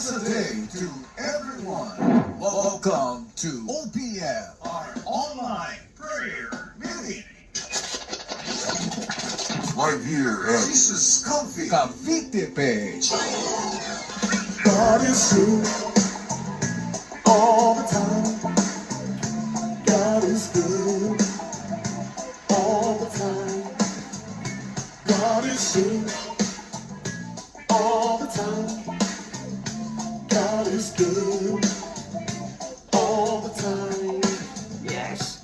Blessed day to everyone. Welcome to OPM, our online prayer meeting. Right here at Jesus Cavite page. God is good all the time. God is good all the time. God is good all the time. God is good all the time. Yes.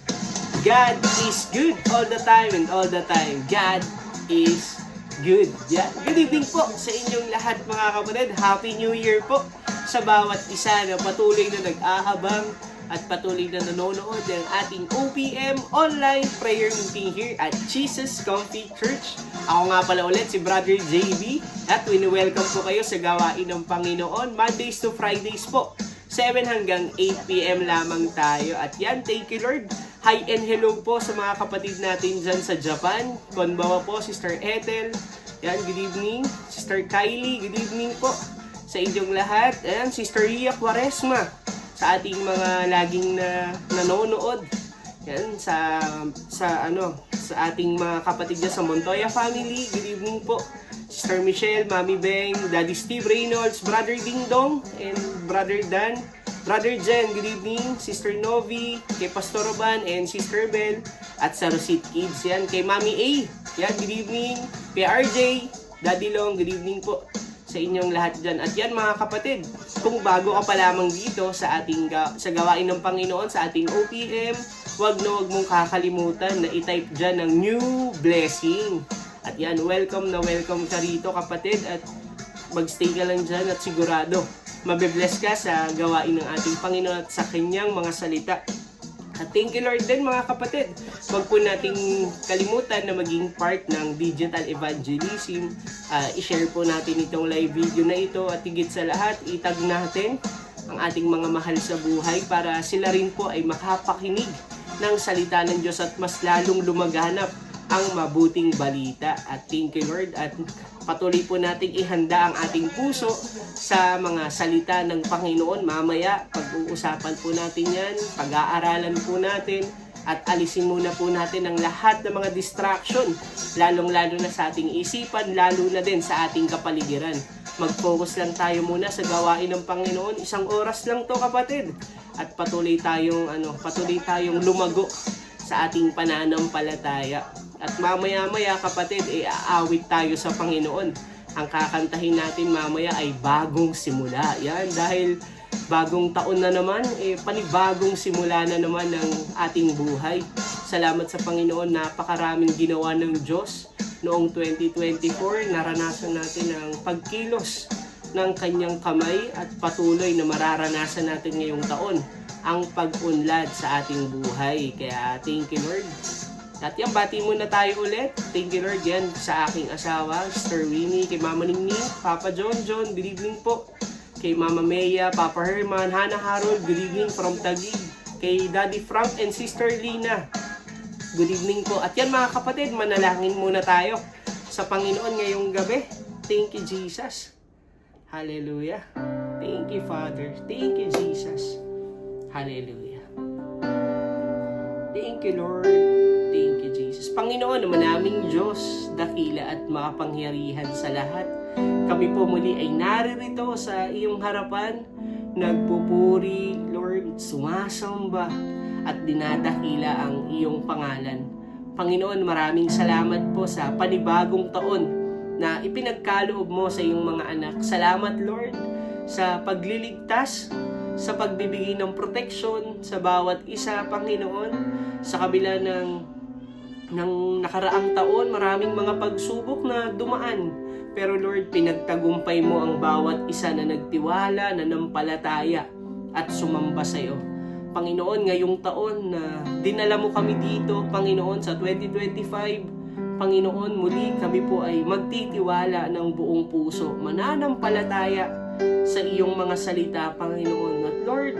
God is good all the time and all the time. God is good. Yeah. Good evening po sa inyong lahat mga kapatid. Happy New Year po sa bawat isa na patuloy na nag-aabang at patuloy na nanonood ng ating OPM online prayer meeting here at Jesus Comfy Church. Ako nga pala ulit si Brother JB at wini-welcome po kayo sa gawain ng Panginoon Mondays to Fridays po. 7 hanggang 8 p.m. lamang tayo. At yan, thank you Lord. Hi and hello po sa mga kapatid natin dyan sa Japan. Konbawa po, Sister Ethel. Yan, good evening. Sister Kylie, good evening po sa inyong lahat. Ayan, Sister Ria Quaresma sa ating mga laging nanonood. Yan, sa ating mga kapatid dyan sa Montoya family. Good evening po. Sister Michelle, Mami Beng, Daddy Steve Reynolds, Brother Ding Dong, and Brother Dan. Brother Jen, good evening. Sister Novi, kay Pastor Roban, and Sister Bell, at sa Rosit Kids. Yan, kay Mami A. Yan, good evening. Kay RJ, Daddy Long, good evening po sa inyong lahat dyan. At yan mga kapatid, kung bago ka pa lamang dito sa ating sa gawain ng Panginoon, sa ating OPM, wag mong kakalimutan na i-type dyan ng new blessing. At yan, welcome na welcome ka rito kapatid at magstay ka lang dyan at sigurado mabibless ka sa gawain ng ating Panginoon at sa kanyang mga salita. At thank you Lord din mga kapatid. Huwag po nating kalimutan na maging part ng digital evangelism. I-share po natin itong live video na ito at higit sa lahat, itag natin ang ating mga mahal sa buhay para sila rin po ay makapakinig ng salita ng Diyos at mas lalong lumaganap ang mabuting balita. At thank you Lord at patuloy po nating ihanda ang ating puso sa mga salita ng Panginoon. Mamaya pag-uusapan po natin yan, pag-aaralan po natin at alisin muna po natin ang lahat ng mga distraction, lalong-lalo na sa ating isipan, lalo na din sa ating kapaligiran. Mag-focus lang tayo muna sa gawain ng Panginoon. 1 oras lang to kapatid. At patuloy tayong lumago sa ating pananampalataya. At mamaya-maya kapatid, aawit tayo sa Panginoon. Ang kakantahin natin mamaya ay bagong simula. Yan, dahil bagong taon na naman, panibagong simula na naman ng ating buhay. Salamat sa Panginoon, napakaraming ginawa ng Diyos. Noong 2024, naranasan natin ang pagkilos ng kanyang kamay at patuloy na mararanasan natin ngayong taon ang pag-unlad sa ating buhay. Kaya thank you Lord. At yan, bati muna tayo ulit. Thank you Lord yan sa aking asawa, Sister Winnie, kay Mama Ningning, Papa John, good evening po. Kay Mama Mea, Papa Herman, Hannah Harold, good evening from Taguig. Kay Daddy Frank and Sister Lina, good evening po. At yan mga kapatid, manalangin muna tayo sa Panginoon ngayong gabi. Thank you Jesus. Hallelujah. Thank you Father. Thank you Jesus. Hallelujah. Thank you Lord. Thank you Jesus. Panginoon naman naming Diyos, dakila at makapangyarihan sa lahat. Kami po muli ay naririto sa iyong harapan, nagpupuri, Lord, sumasamba at dinadakila ang iyong pangalan. Panginoon, maraming salamat po sa panibagong taon na ipinagkaloob mo sa iyong mga anak. Salamat Lord sa pagliligtas, sa pagbibigay ng proteksyon sa bawat isa, Panginoon. Sa kabila ng nakaraang taon, maraming mga pagsubok na dumaan. Pero Lord, pinagtagumpay mo ang bawat isa na nagtiwala, nanampalataya at sumamba sa iyo. Panginoon, ngayong taon na dinala mo kami dito, Panginoon, sa 2025, Panginoon, muli kami po ay magtitiwala ng buong puso, mananampalataya sa iyong mga salita, Panginoon. At Lord,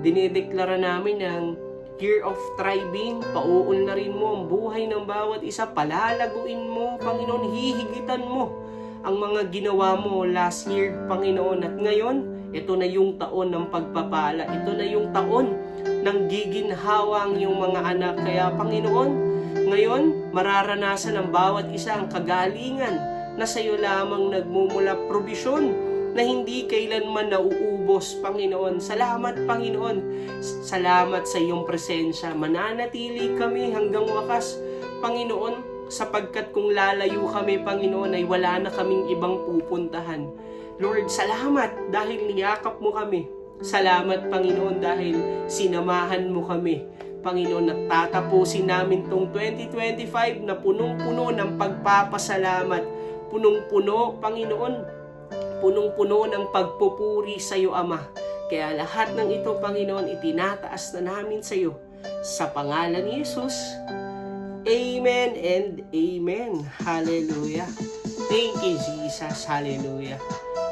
dinideklara namin ang year of thriving, pauunlarin mo ang buhay ng bawat isa, palalaguin mo, Panginoon, hihigitan mo ang mga ginawa mo last year, Panginoon. At ngayon, Ito na yung taon ng pagpapala. Ito na yung taon ng giginhawang yung mga anak. Kaya Panginoon, ngayon, mararanasan ng bawat isa ang kagalingan na sa iyo lamang nagmumula, probisyon na hindi kailanman nauubos, Panginoon. Salamat, Panginoon. Salamat sa iyong presensya. Mananatili kami hanggang wakas, Panginoon, sapagkat kung lalayo kami, Panginoon, ay wala na kaming ibang pupuntahan. Lord, salamat dahil niyakap mo kami. Salamat, Panginoon, dahil sinamahan mo kami. Panginoon, at tatapusin namin tong 2025 na punong-puno ng pagpapasalamat. Punong-puno, Panginoon, punong-puno ng pagpupuri sa iyo, Ama. Kaya lahat ng ito, Panginoon, itinataas na namin sa iyo. Sa pangalan ni Jesus, Amen and Amen. Hallelujah. Thank you, Jesus. Hallelujah.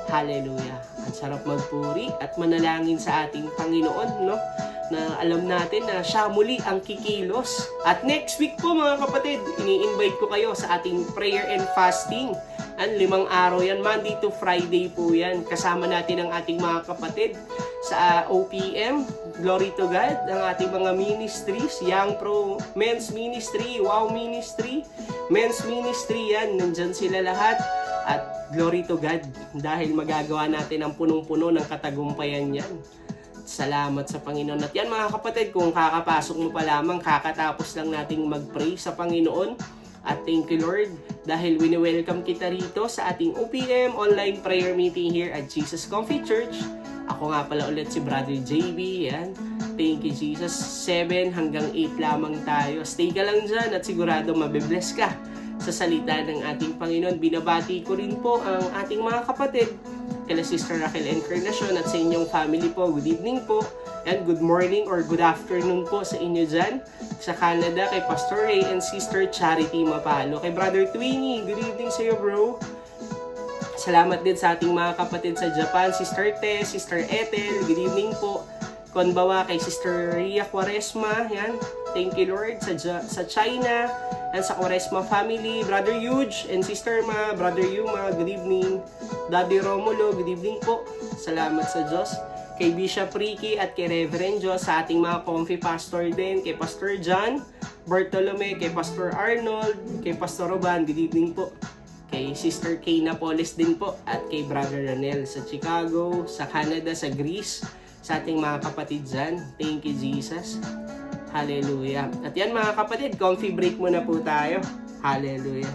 Hallelujah. Ang sarap magpuri at manalangin sa ating Panginoon, no? Na alam natin na siya muli ang kikilos. At next week po, mga kapatid, ini-invite ko kayo sa ating prayer and fasting. 5 araw yan, Monday to Friday po yan. Kasama natin ang ating mga kapatid sa OPM, Glory to God, ang ating mga ministries, Young Pro Men's Ministry, Wow Ministry, Men's Ministry yan, nandyan sila lahat. At glory to God, dahil magagawa natin ang punong-puno ng katagumpayan yan. Salamat sa Panginoon. At yan mga kapatid, kung kakapasok mo pa lamang, kakatapos lang nating mag-pray sa Panginoon. At thank you Lord, dahil wini-welcome kita rito sa ating OPM online prayer meeting here at Jesus Comfy Church. Ako nga pala ulit si Brother JB. Yan. Thank you Jesus. 7 hanggang 8 lamang tayo. Stay ka lang dyan at sigurado mabibless ka sa salita ng ating Panginoon. Binabati ko rin po ang ating mga kapatid, kala Sister Raquel Encarnacion at sa inyong family po. Good evening po and good morning or good afternoon po sa inyo dyan. Sa Canada, kay Pastor Ray and Sister Charity Mapalo. Kay Brother Twinny, good evening sa iyo bro. Salamat din sa ating mga kapatid sa Japan, Sister Tess, Sister Ethel, good evening po. Konbawa kay Sister Ria Quaresma, yan. Thank you Lord sa China and sa Quaresma family, Brother Huge and Sister Ma, Brother Yuma, good evening. Daddy Romulo, good evening po. Salamat sa Diyos. Kay Bishop Ricky at kay Reverend Joe, sa ating mga comfy pastor din, kay Pastor John Bartolome, kay Pastor Arnold, kay Pastor Roban, good evening po. Kay Sister Kay Napoles din po at kay Brother Ranel sa Chicago, sa Canada, sa Greece, sa ating mga kapatid dyan. Thank you Jesus. Hallelujah. At yan mga kapatid, comfy break muna po tayo. Hallelujah.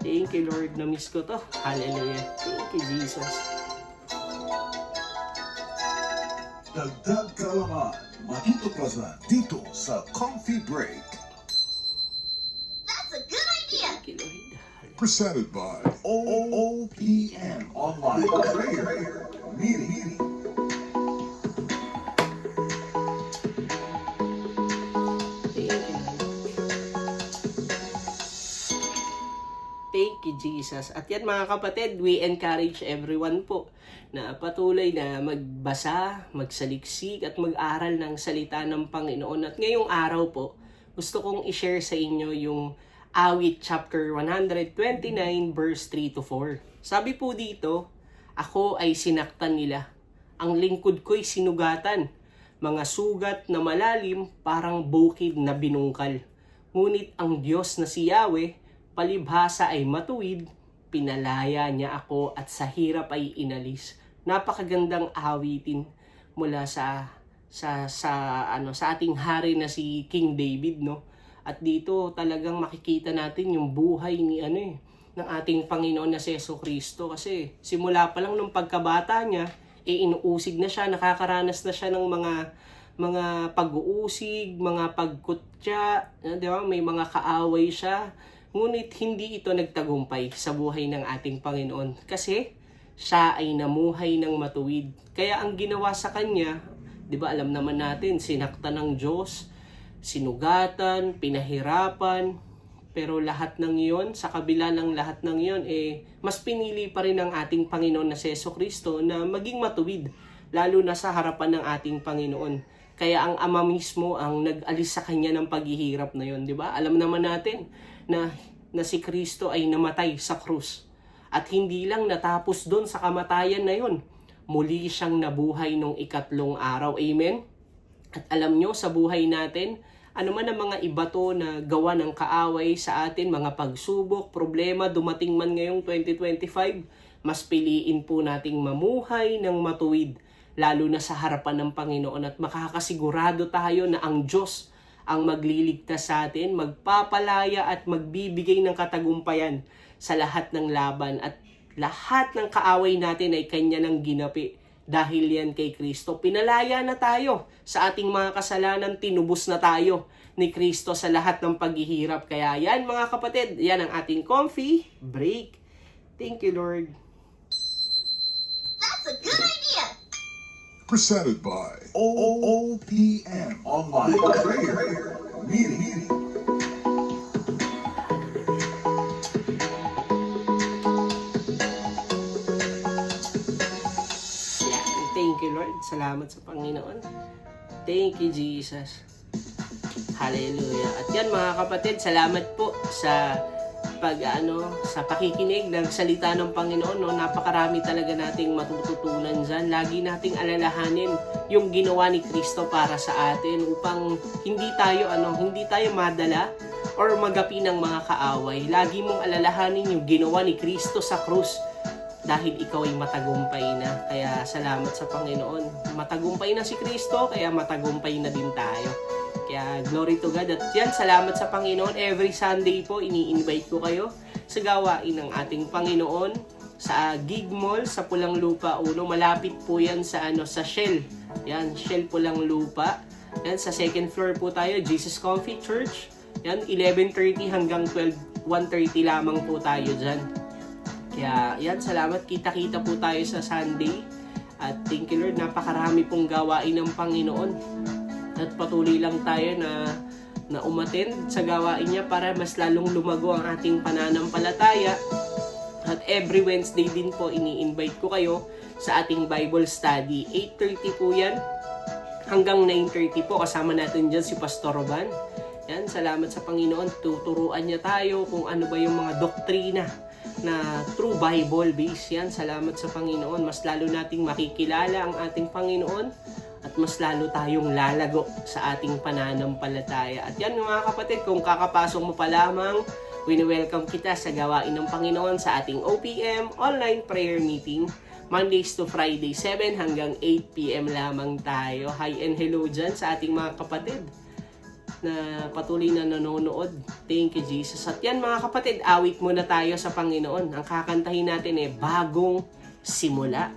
Thank you Lord, na-miss ko to. Hallelujah. Thank you Jesus. Dagdag kaalaman, matutuklasan dito sa Comfy Break. That's a good idea. Thank you Lord. Presented by OPM Online Prayer Meeting. Thank you, Jesus. At yan mga kapatid, we encourage everyone po na patuloy na magbasa, magsaliksik at mag-aral ng salita ng Panginoon. At ngayong araw po, gusto kong i-share sa inyo yung Awit chapter 129 verse 3 to 4. Sabi po dito, ako ay sinaktan nila. Ang lingkod ko'y sinugatan. Mga sugat na malalim parang bukid na binungkal. Ngunit ang Diyos na si Yahweh, palibhasa ay matuwid, pinalaya niya ako at sa hirap ay inalis. Napakagandang awitin mula sa ating hari na si King David, no? At dito talagang makikita natin yung buhay ni ng ating Panginoon na si Jesucristo, kasi simula pa lang nung pagkabata niya, inuusig na siya, nakakaranas na siya ng mga pag-uusig, mga pagkutya, di ba? May mga kaaway siya. Ngunit hindi ito nagtagumpay sa buhay ng ating Panginoon kasi siya ay namuhay ng matuwid. Kaya ang ginawa sa kanya, di ba alam naman natin, sinaktan ng Diyos, sinugatan, pinahirapan, pero lahat ng iyon, sa kabila ng lahat ng iyon, mas pinili pa rin ng ating Panginoon na si Jesucristo na maging matuwid, lalo na sa harapan ng ating Panginoon. Kaya ang Ama mismo ang nag-alis sa kanya ng paghihirap na yun, di ba? Alam naman natin na si Kristo ay namatay sa krus. At hindi lang natapos doon sa kamatayan na yun. muli siyang nabuhay nung ikatlong araw. Amen? At alam nyo, sa buhay natin, ano man ang mga ibato na gawa ng kaaway sa atin, mga pagsubok, problema, dumating man ngayong 2025, mas piliin po nating mamuhay ng matuwid, lalo na sa harapan ng Panginoon, at makakasigurado tayo na ang Diyos ang magliligtas sa atin, magpapalaya at magbibigay ng katagumpayan sa lahat ng laban, at lahat ng kaaway natin ay Kanya nang ginapi. Dahil yan kay Kristo, pinalaya na tayo sa ating mga kasalanan, tinubos na tayo ni Kristo sa lahat ng paghihirap. Kaya yan mga kapatid, yan ang ating coffee break. Thank you, Lord. That's a good idea. Presented by OPM Online Prayer Meeting. Thank you, Lord. Salamat sa Panginoon. Thank you, Jesus. Hallelujah. At yan mga kapatid, salamat po sa sa pakikinig ng salita ng Panginoon. No? Napakarami talaga nating matututunan dyan. Lagi nating alalahanin yung ginawa ni Kristo para sa atin upang hindi tayo madala or magapi ng mga kaaway. Lagi mong alalahanin yung ginawa ni Kristo sa krus dahil ikaw ay matagumpay na. Kaya salamat sa Panginoon. Matagumpay na si Kristo, kaya matagumpay na din tayo. Kaya glory to God. At yan, salamat sa Panginoon. Every Sunday po, ini-invite ko kayo sa gawain ng ating Panginoon sa Gig Mall sa Pulang Lupa 1. Malapit po yan sa Shell. Yan, Shell Pulang Lupa. Yan, sa second floor po tayo, Jesus Coffee Church. Yan, 11:30 hanggang 1:30 lamang po tayo dyan. Kaya yan, salamat. Kita-kita po tayo sa Sunday. At thank you Lord, napakarami pong gawain ng Panginoon. At patuloy lang tayo na umattend sa gawain niya para mas lalong lumago ang ating pananampalataya. At every Wednesday din po, ini-invite ko kayo sa ating Bible study. 8:30 po yan hanggang 9:30 po. Kasama natin dyan si Pastor Roban. Yan, salamat sa Panginoon. Tuturuan niya tayo kung ano ba yung mga doktrina na true Bible base. Yan, salamat sa Panginoon. Mas lalo nating makikilala ang ating Panginoon at mas lalo tayong lalago sa ating pananampalataya. At yan mga kapatid, kung kakapasok mo pa lamang, wini-welcome kita sa gawain ng Panginoon sa ating OPM Online Prayer Meeting. Mondays to Friday, 7 hanggang 8 p.m. lamang tayo. Hi and hello dyan sa ating mga kapatid na patuloy na nanonood. Thank you, Jesus. At yan mga kapatid, awit muna tayo sa Panginoon. Ang kakantahin natin ay Bagong Simula.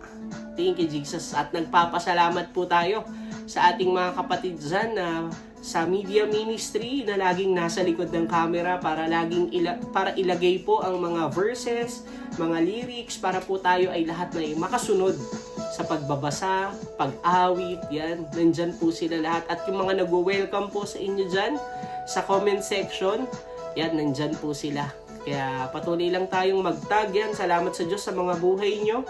Thank you, Jesus. At nagpapasalamat po tayo sa ating mga kapatid dyan na sa media ministry na laging nasa likod ng camera para para ilagay po ang mga verses, mga lyrics para po tayo ay lahat na makasunod sa pagbabasa, pag-awit, yan. Nandyan po sila lahat. At yung mga nagwo-welcome po sa inyo dyan, sa comment section, yan, nandyan po sila. Kaya patuloy lang tayong mag-tag yan. Salamat sa Diyos sa mga buhay nyo.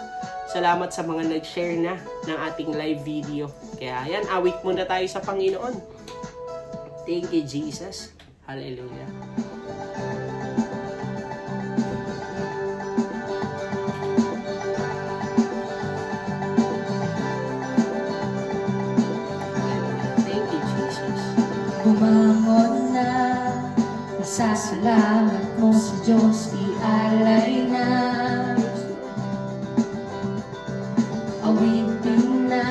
Salamat sa mga nag-share na ng ating live video. Kaya yan, awit muna tayo sa Panginoon. Thank you, Jesus. Hallelujah. Bumangon na, nasasalamat mo sa Diyos, ialay na. Awitin na,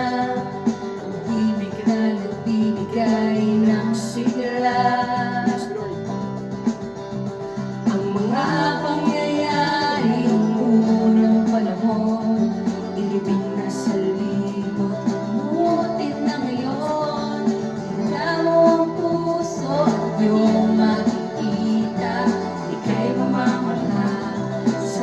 ang himig na nagbibigay ng sigla. Ang mga pangyayari ng unang panahon, ilibing na sa limot, umutin na ngayon. Tingnan mo ang puso at iyong makikita, ika'y mamamala sa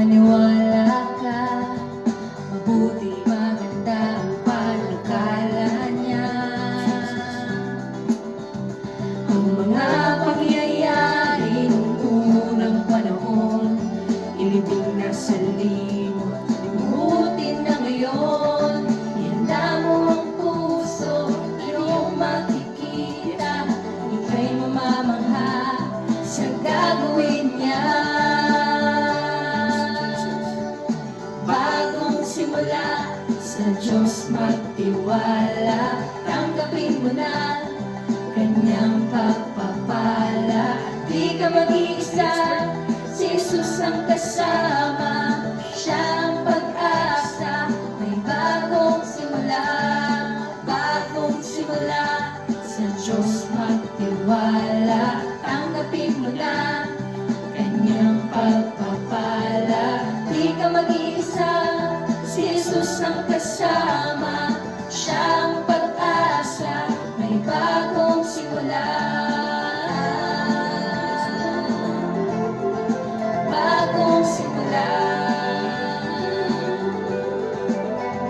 maniwala ka, mabuti maganda ang panukala niya. Ang mga pangyayari ng unang panahon, ilibing na sa limot, limutin na ngayon. Ihanda mo ang puso, iyong makikita, ika'y mamamangha sa gagawin niya. Bagong simula, sa Diyos magtiwala, tanggapin mo na kanyang pagpapala. Di ka mag-iisa, si Jesus ang kasama, siya ang pag-asa. May bagong simula, bagong simula, sa Diyos magtiwala, tanggapin mo na kanyang pagpapala. Di ka mag-iisa, si Jesus ang kasama, siya ang pag-asa. May bagong simula, bagong simula,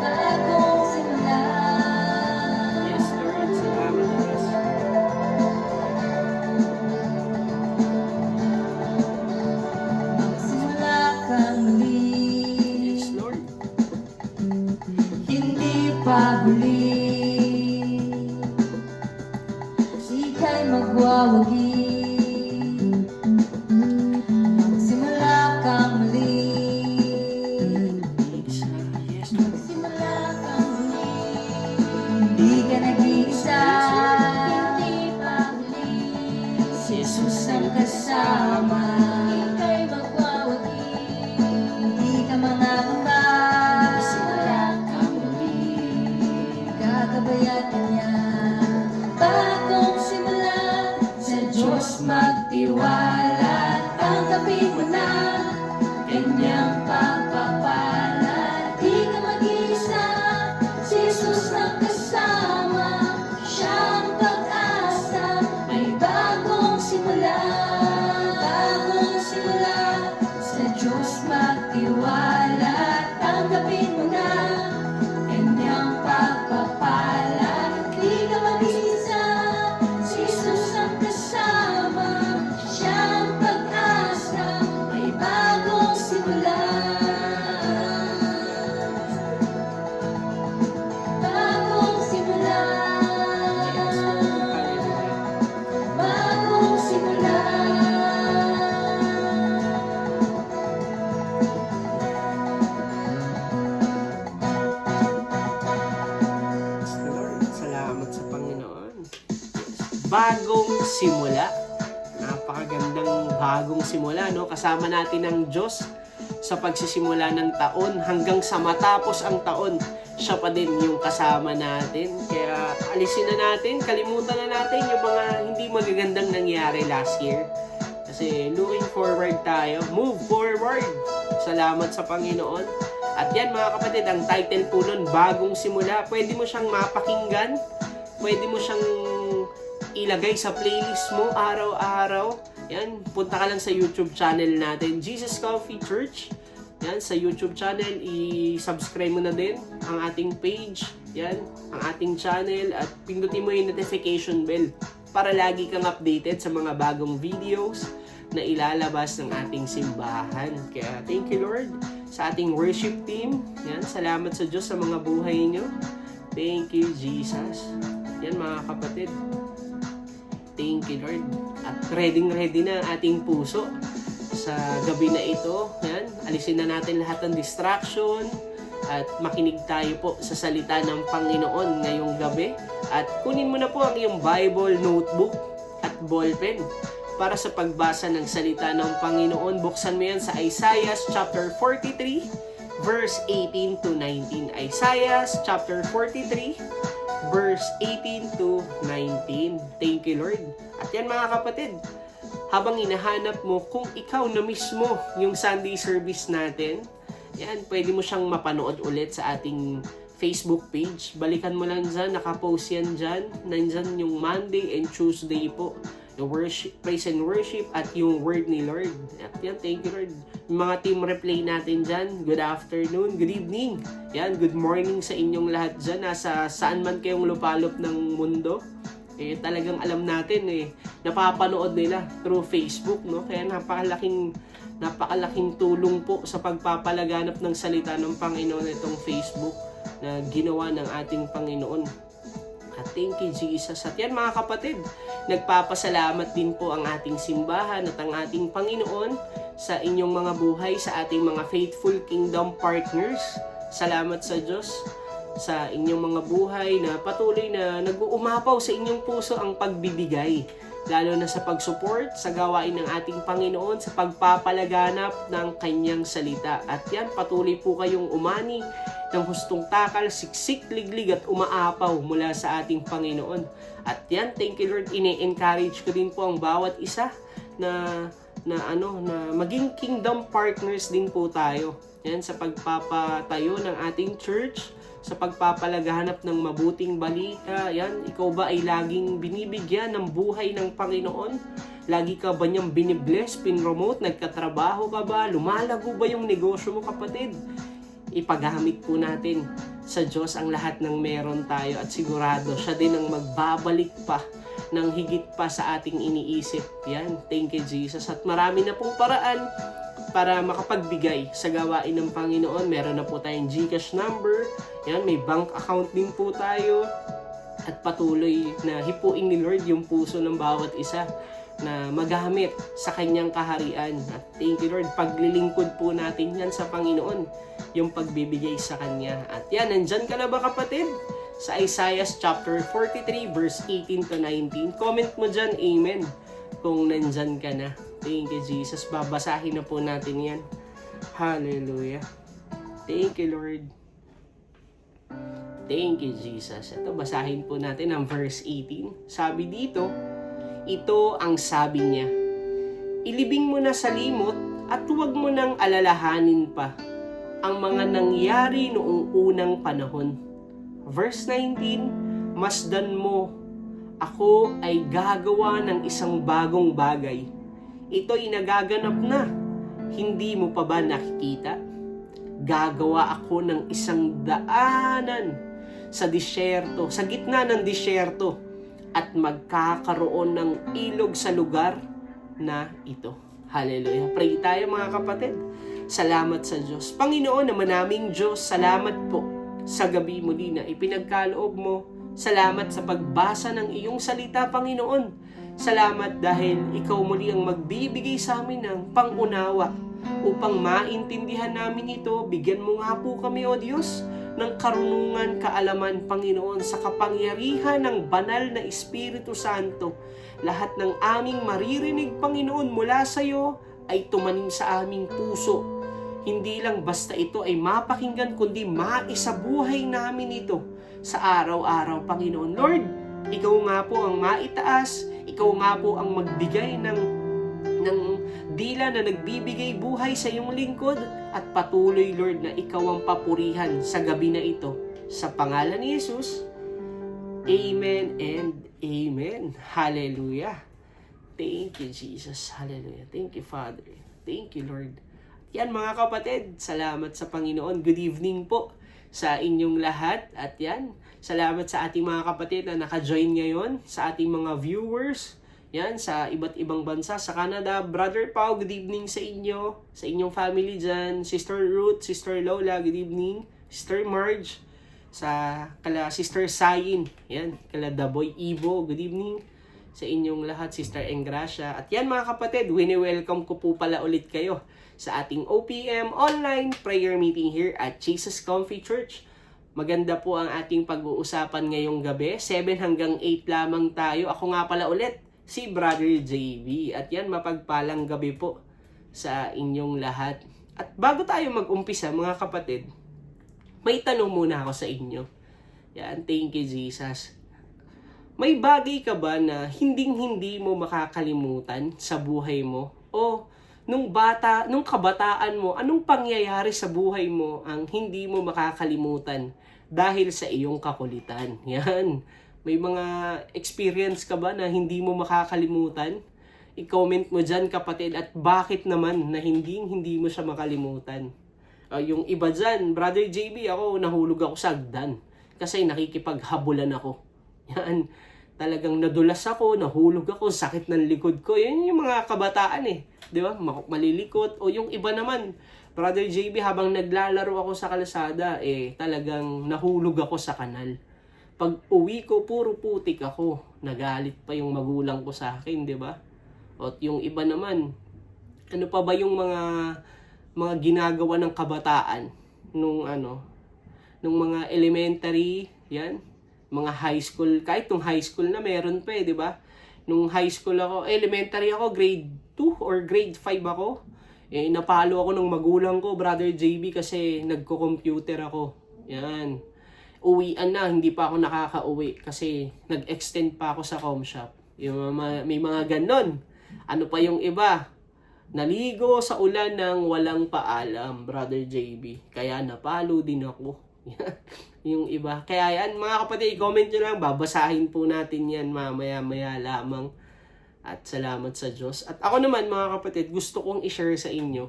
bagong simula. Yes, Lord. Salamat, Diyos. Magsimula kang muli, Yes, Lord. hindi pa huli. Ika'y magwawagi, magsimula kang muli. Yes, Lord. Magsimula kang muli, hindi ka nag-iisa, hindi pa huli. Si Jesus ang kasama, ika'y magwawagi, hindi ka mangangamba. Magsimula kang muli, gagabayan ka niya. Bagong simula, sa Diyos magtiwala, tanggapin mo na kanyang pagpapala. Di ka mag-isa, si Jesus ang kasama, siya ang pag-asa. May bagong simula, bagong simula, sa Diyos magtiwala, tanggapin mo na kanyang pagpapala. Di ka mag-isa, si Jesus ang kasama, siya ang pag-asa. May bagong simula, bagong simula, bagong simula. Yes, Lord. Salamat sa Panginoon. Bagong simula. Napakagandang bagong simula, no? Kasama natin ang Diyos sa pagsisimula ng taon hanggang sa matapos ang taon. Siya pa din yung kasama natin. Kaya alisin na natin, kalimutan na natin yung mga hindi magagandang nangyari last year. Kasi looking forward tayo. Move forward. Salamat sa Panginoon. At yan mga kapatid, ang title po nun, Bagong Simula. Pwede mo siyang mapakinggan. Pwede mo siyang ilagay sa playlist mo araw-araw. Yan, punta ka lang sa YouTube channel natin, Jesus Coffee Church. Yan, sa YouTube channel, i-subscribe mo na din ang ating page. Yan, ang ating channel. At pindutin mo yung notification bell para lagi kang updated sa mga bagong videos na ilalabas ng ating simbahan. Kaya thank you Lord sa ating worship team. Yan, salamat sa Diyos sa mga buhay nyo. Thank you Jesus. Yan mga kapatid. Thank you Lord. At ready na ang ating puso sa gabi na ito. Yan, alisin na natin lahat ng distraction at makinig tayo po sa salita ng Panginoon ngayong gabi. At kunin mo na po ang iyong Bible, notebook at ballpen para sa pagbasa ng salita ng Panginoon. Buksan mo yan sa Isaiah chapter 43 verse 18 to 19. Isaiah chapter 43 verse 18 to 19. Thank you Lord. At yan mga kapatid, habang hinahanap mo kung ikaw na mismo yung Sunday service natin, yan, pwede mo siyang mapanood ulit sa ating Facebook page. Balikan mo lang dyan, nakapost yan dyan. Nandyan yung Monday and Tuesday po. the worship, praise and worship, at yung word ni Lord. At yan, thank you Lord. Yung mga team replay natin dyan, good afternoon, good evening. Yan, good morning sa inyong lahat dyan. Nasa saan man kayong lupalop ng mundo. Talagang alam natin napapanood nila through Facebook, no? Kaya napakalaking tulong po sa pagpapalaganap ng salita ng Panginoon itong Facebook na ginawa ng ating Panginoon. At thank you Jesus. At yan mga kapatid, nagpapasalamat din po ang ating simbahan at ang ating Panginoon sa inyong mga buhay, sa ating mga faithful kingdom partners. Salamat sa Diyos sa inyong mga buhay na patuloy na nag-uumapaw sa inyong puso ang pagbibigay, lalo na sa pag-support sa gawain ng ating Panginoon, sa pagpapalaganap ng kanyang salita. At yan, patuloy po kayong umani ng hustong takal, siksik, liglig at umaapaw mula sa ating Panginoon. At yan, thank you Lord, ini-encourage ko din po ang bawat isa na maging kingdom partners din po tayo. Yan, sa pagpapatayo ng ating church, sa pagpapalaganap ng mabuting balita. Yan, ikaw ba ay laging binibigyan ng buhay ng Panginoon? Lagi ka ba niyang binibless, pinromote, nagkatrabaho ka ba? Lumalago ba yung negosyo mo, kapatid? Ipagamit po natin sa Diyos ang lahat ng meron tayo at sigurado siya din ang magbabalik pa ng higit pa sa ating iniisip. Yan, thank you Jesus. At marami na pong paraan para makapagbigay sa gawain ng Panginoon. Meron na po tayong GCash number. Yan, may bank account din po tayo. At patuloy na hipuin ni Lord yung puso ng bawat isa na magamit sa kanyang kaharian. At thank you Lord, paglilingkod po natin yan sa Panginoon, yung pagbibigay sa Kanya. At yan, nandyan ka na ba kapatid? Sa Isaiah chapter 43 verse 18 to 19. Comment mo dyan, amen, kung nandyan ka na. Thank you Jesus. Babasahin na po natin yan. Hallelujah. Thank you Lord. Thank you Jesus. Ito, basahin po natin ang verse 18. Sabi dito, ito ang sabi niya, ilibing mo na sa limot at huwag mo nang alalahanin pa ang mga nangyari noong unang panahon. Verse 19, masdan mo, ako ay gagawa ng isang bagong bagay. Ito'y nagaganap na, hindi mo pa ba nakikita? Gagawa ako ng isang daanan sa disyerto, sa gitna ng disyerto, at magkakaroon ng ilog sa lugar na ito. Hallelujah. Pray tayo mga kapatid. Salamat sa Diyos. Panginoon naman naming Diyos, salamat po sa gabi muli na ipinagkaloob mo. Salamat sa pagbasa ng iyong salita, Panginoon. Salamat dahil ikaw muli ang magbibigay sa amin ng pangunawa upang maintindihan namin ito. Bigyan mo nga po kami, O Diyos, ng karunungan, kaalaman, Panginoon, sa kapangyarihan ng banal na Espiritu Santo. Lahat ng aming maririnig, Panginoon, mula sa iyo ay tumanim sa aming puso. Hindi lang basta ito ay mapakinggan, kundi maisabuhay namin ito sa araw-araw, Panginoon. Lord, ikaw nga po ang maitaas, ikaw nga po ang magbigay ng dila na nagbibigay buhay sa iyong lingkod, at patuloy, Lord, na ikaw ang papurihan sa gabi na ito. Sa pangalan ni Jesus, amen and amen. Hallelujah. Thank you, Jesus. Hallelujah. Thank you, Father. Thank you, Lord. Yan mga kapatid, salamat sa Panginoon. Good evening po sa inyong lahat. At yan, salamat sa ating mga kapatid na naka-join ngayon, sa ating mga viewers, yan, sa iba't ibang bansa, sa Canada. Brother Pao, good evening sa inyo, sa inyong family dyan. Sister Ruth, Sister Lola, good evening. Sister Marge, kala Sister Sayin, yan, kala Daboy Ibo, good evening sa inyong lahat. Sister Engracia. At yan mga kapatid, wini-welcome ko po pala ulit kayo sa ating OPM online prayer meeting here at Jesus Comfy Church. Maganda po ang ating pag-uusapan ngayong gabi. 7 hanggang 8 lamang tayo. Ako nga pala ulit, si Brother JB. At yan, mapagpalang gabi po sa inyong lahat. At bago tayo mag-umpisa mga kapatid, may tanong muna ako sa inyo. Yan, thank you Jesus. May bagay ka ba na hinding-hindi mo makakalimutan sa buhay mo? O nung kabataan mo, anong pangyayari sa buhay mo ang hindi mo makakalimutan dahil sa iyong kakulitan? Yan. May mga experience ka ba na hindi mo makakalimutan? I-comment mo dyan, kapatid, at bakit naman na hindi mo siya makalimutan. Yung iba dyan, Brother JB, ako nahulog ako sa hagdan kasi nakikipaghabulan ako. Yan, talagang nadulas ako, nahulog ako, sakit ng likod ko. Yan yung mga kabataan eh. Di ba? Malilikot. O yung iba naman, Brother JB, habang naglalaro ako sa kalsada, talagang nahulog ako sa kanal. Pag uwi ko, puro putik ako. Nagalit pa yung magulang ko sa akin, di ba? At yung iba naman, ano pa ba yung mga ginagawa ng kabataan nung mga elementary, yan, mga high school, kahit nung high school na meron pa di ba? Nung high school ako, elementary ako, grade 2 or grade 5 ako, napalo ako ng magulang ko, Brother JB, kasi nagko-computer ako. Yan. Uwian na, hindi pa ako nakaka-uwi kasi nag-extend pa ako sa com shop. May mga ganon. Ano pa yung iba? Naligo sa ulan ng walang paalam, Brother JB. Kaya napalo din ako. Yung iba. Kaya yan, mga kapatid, i-comment nyo lang. Babasahin po natin yan mamaya-maya lamang. At salamat sa Diyos. At ako naman, mga kapatid, gusto kong i-share sa inyo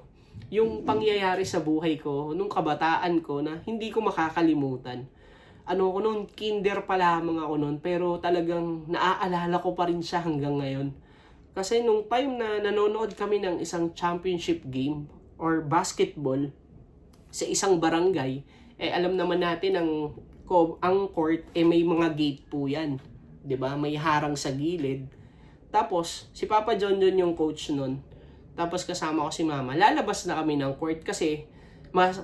yung pangyayari sa buhay ko, nung kabataan ko na hindi ko makakalimutan. Ko noon, kinder pa lamang ako noon, pero talagang naaalala ko pa rin siya hanggang ngayon. Kasi nung time na nanonood kami ng isang championship game or basketball sa isang barangay, alam naman natin ang court, may mga gate po yan. 'Di ba? May harang sa gilid. Tapos, si Papa John yung coach nun. Tapos kasama ko si Mama. Lalabas na kami ng court kasi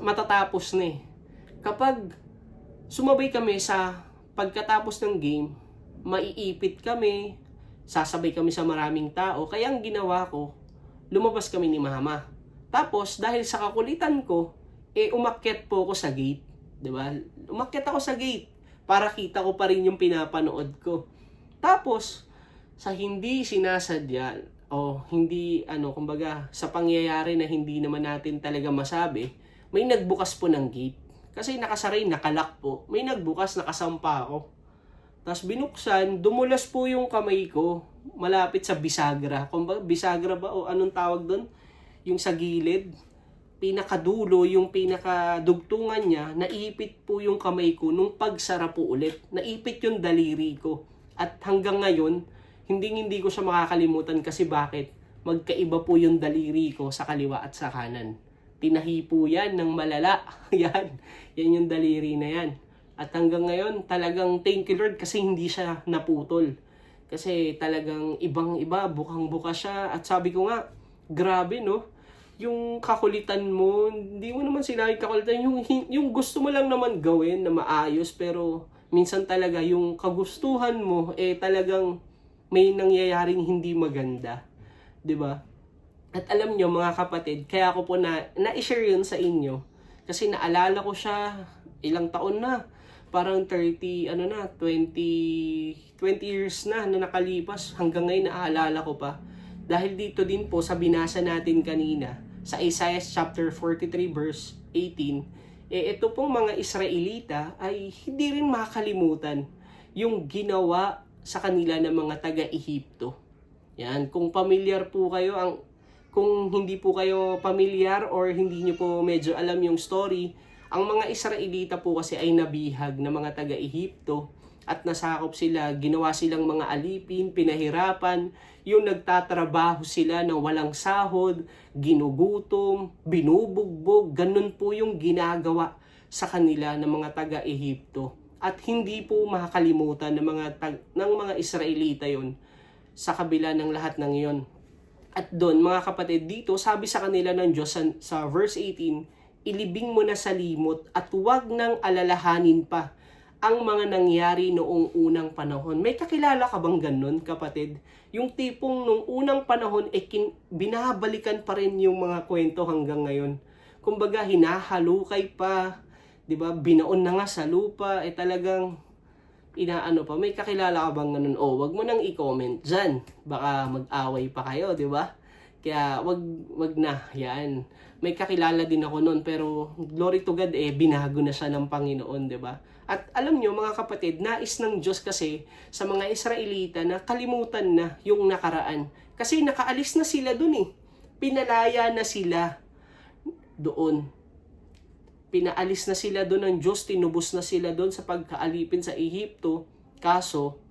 matatapos na eh. Kapag sumabay kami sa pagkatapos ng game, maiipit kami, sasabay kami sa maraming tao. Kaya ang ginawa ko, lumabas kami ni Mama. Tapos, dahil sa kakulitan ko, umakyat po ako sa gate. Diba? Umakyat ako sa gate para kita ko pa rin yung pinapanood ko. Tapos, sa hindi sinasadya, o hindi, kumbaga, sa pangyayari na hindi naman natin talaga masabi, may nagbukas po ng gate. Kasi nakasaray, nakalak po. May nagbukas, nakasampa ako. Tapos binuksan, dumulas po yung kamay ko malapit sa bisagra. Kumbaga, bisagra ba o anong tawag doon? Yung sa gilid. Pinakadulo, yung pinakadugtungan niya, naipit po yung kamay ko nung pagsara po ulit. Naipit yung daliri ko. At hanggang ngayon, hindi ko siya makakalimutan kasi bakit? Magkaiba po yung daliri ko sa kaliwa at sa kanan. Tinahi po yan ng malala. Yan yung daliri na yan. At hanggang ngayon, talagang thank you Lord kasi hindi siya naputol. Kasi talagang ibang-iba, bukang-buka siya. At sabi ko nga, grabe no? Yung kakulitan mo, hindi mo naman sinabi kakulitan. Yung gusto mo lang naman gawin na maayos, pero minsan talaga yung kagustuhan mo, talagang may nangyayaring hindi maganda. 'Di ba? At alam nyo mga kapatid, kaya ako po na-share yun sa inyo. Kasi naalala ko siya, ilang taon na. Parang 20 years na nakalipas. Hanggang ngayon naaalala ko pa. Dahil dito din po sa binasa natin kanina, sa Isaiah chapter 43 verse 18, ito pong mga Israelita ay hindi rin makakalimutan yung ginawa sa kanila ng mga taga-Ehipto. Yan, kung familiar po kayo, kung hindi po kayo familiar or hindi nyo po medyo alam yung story, ang mga Israelita po kasi ay nabihag na mga taga-Ehipto at nasakop sila, ginawa silang mga alipin, pinahirapan, yung nagtatrabaho sila ng walang sahod, ginugutom, binubugbog, ganun po yung ginagawa sa kanila ng mga taga-Ehipto. At hindi po makakalimutan ng mga Israelita yon sa kabila ng lahat ng yon. At doon, mga kapatid, dito sabi sa kanila ng Diyos sa verse 18, ilibing mo na sa limot at huwag nang alalahanin pa ang mga nangyari noong unang panahon. May kakilala ka bang ganun, kapatid? Yung tipong nung unang panahon, binabalikan pa rin yung mga kwento hanggang ngayon. Kumbaga, hinahalukay pa, 'di ba? Binaon na nga sa lupa, talagang inaano pa. May kakilala ka bang ganun? Wag mo nang i-comment diyan. Baka mag-away pa kayo, 'di ba? Kaya wag na, yan. May kakilala din ako noon, pero glory to God, binago na siya ng Panginoon, di ba? At alam nyo mga kapatid, nais ng Diyos kasi sa mga Israelita na kalimutan na yung nakaraan. Kasi nakaalis na sila dun Pinalaya na sila doon. Pinaalis na sila doon ng Diyos, tinubos na sila doon sa pagkaalipin sa Ehipto. Kaso,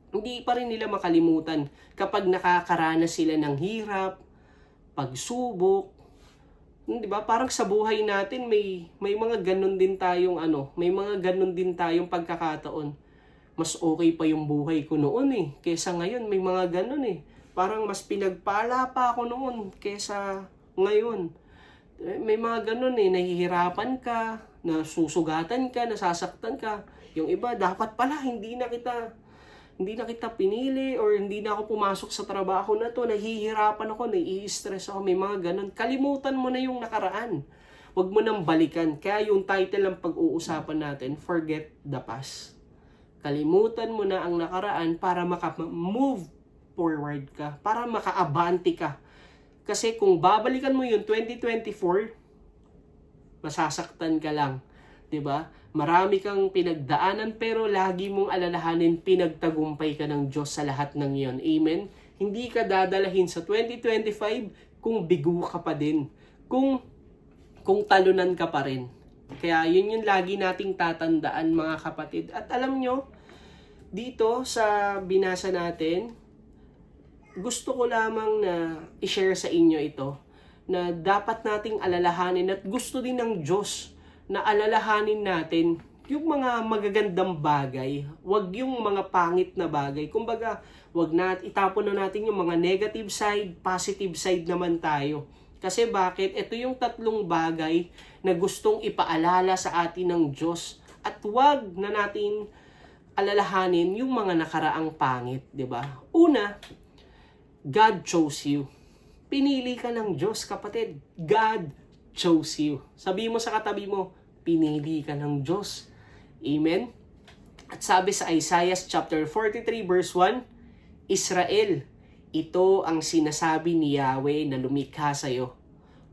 hindi pa rin nila makalimutan kapag nakakaranas sila ng hirap, pagsubok. Di ba? Parang sa buhay natin may mga ganun din tayong may mga ganun din tayong pagkakataon. Mas okay pa yung buhay ko noon kaysa ngayon may mga ganun Parang mas pinagpala pa ako noon kaysa ngayon. May mga ganun nahihirapan ka, nasusugatan ka, nasasaktan ka. Yung iba dapat pala hindi na kita pinili or hindi na ako pumasok sa trabaho na to, nahihirapan ako, nai-stress ako, may mga ganun. Kalimutan mo na yung nakaraan. Huwag mo nang balikan. Kaya yung title ng pag-uusapan natin, Forget the Past. Kalimutan mo na ang nakaraan para maka-move forward ka, para maka-abante ka. Kasi kung babalikan mo yung 2024, masasaktan ka lang. 'Di ba? Marami kang pinagdaanan pero lagi mong alalahanin pinagtagumpay ka ng Diyos sa lahat ng iyon. Amen? Hindi ka dadalahin sa 2025 kung bigo ka pa din. Kung talunan ka pa rin. Kaya yun yung lagi nating tatandaan mga kapatid. At alam nyo, dito sa binasa natin, gusto ko lamang na i-share sa inyo ito na dapat nating alalahanin at gusto din ng Diyos na alalahanin natin yung mga magagandang bagay, wag yung mga pangit na bagay. Kumbaga, wag na itapon na natin yung mga negative side, positive side naman tayo. Kasi bakit? Ito yung tatlong bagay na gustong ipaalala sa atin ng Diyos. At wag na natin alalahanin yung mga nakaraang pangit, 'di ba? Una, God chose you. Pinili ka ng Diyos, kapatid. God chose you. Sabi mo sa katabi mo, pinili ka ng Diyos. Amen? At sabi sa Isaiah chapter 43 verse 1, Israel, ito ang sinasabi ni Yahweh na lumikha sa iyo.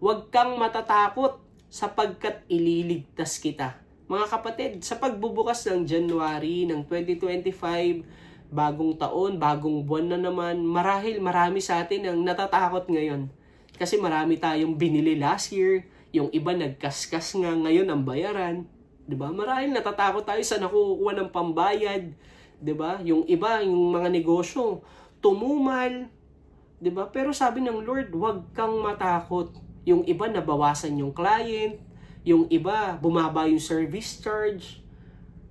Huwag kang matatakot sapagkat ililigtas kita. Mga kapatid, sa pagbubukas ng January ng 2025, bagong taon, bagong buwan na naman, marami sa atin ang natatakot ngayon. Kasi marami tayong binili last year, yung iba nagkaskas nga ngayon ang bayaran. 'Di ba? Marahil natatakot tayo sa nakukuha ng pambayad, 'di ba? Yung iba, yung mga negosyo tumumal, 'di ba? Pero sabi ng Lord, huwag kang matakot. Yung iba nabawasan yung client, yung iba bumaba yung service charge.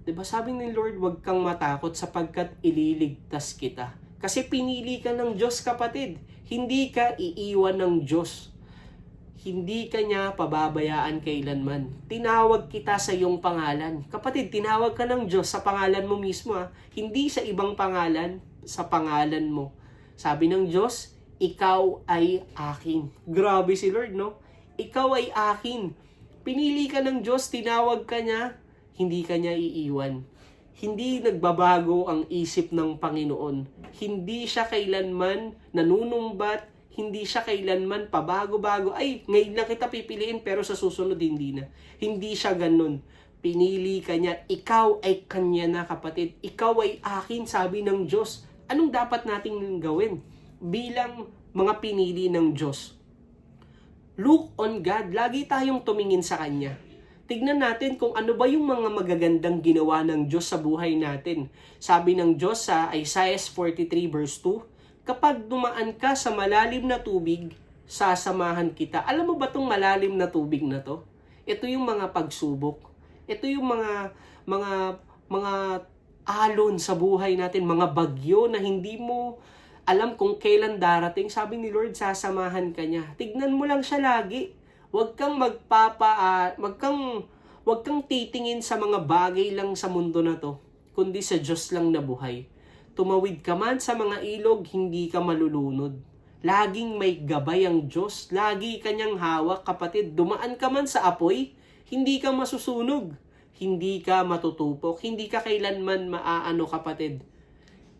'Di ba? Sabi ng Lord, huwag kang matakot sapagkat ililigtas kita. Kasi pinili ka ng Diyos, kapatid. Hindi ka iiwan ng Diyos. Hindi ka niya pababayaan kailanman. Tinawag kita sa iyong pangalan. Kapatid, tinawag ka ng Diyos sa pangalan mo mismo. Hindi sa ibang pangalan, sa pangalan mo. Sabi ng Diyos, ikaw ay akin. Grabe si Lord, no? Ikaw ay akin. Pinili ka ng Diyos, tinawag ka niya, hindi ka niya iiwan. Hindi nagbabago ang isip ng Panginoon. Hindi siya kailanman nanunumbat, hindi siya kailanman pabago-bago. Ay, ngayon lang kita pipiliin pero sa susunod hindi na. Hindi siya ganun. Pinili ka niya. Ikaw ay kanya na, kapatid. Ikaw ay akin, sabi ng Diyos. Anong dapat nating gawin bilang mga pinili ng Diyos? Look on God. Lagi tayong tumingin sa Kanya. Tignan natin kung ano ba yung mga magagandang ginawa ng Diyos sa buhay natin. Sabi ng Diyos sa Isaiah 43 verse 2, kapag dumaan ka sa malalim na tubig, sasamahan kita. Alam mo ba itong malalim na tubig na to? Ito yung mga pagsubok. Ito yung mga alon sa buhay natin, mga bagyo na hindi mo alam kung kailan darating. Sabi ni Lord, sasamahan ka niya. Tignan mo lang siya lagi. Huwag kang wag kang titingin sa mga bagay lang sa mundo na to, kundi sa Diyos lang na buhay. Tumawid ka man sa mga ilog, hindi ka malulunod. Laging may gabay ang Diyos, lagi kanyang hawak, kapatid. Dumaan ka man sa apoy, hindi ka masusunog, hindi ka matutupok, hindi ka kailanman maaano, kapatid.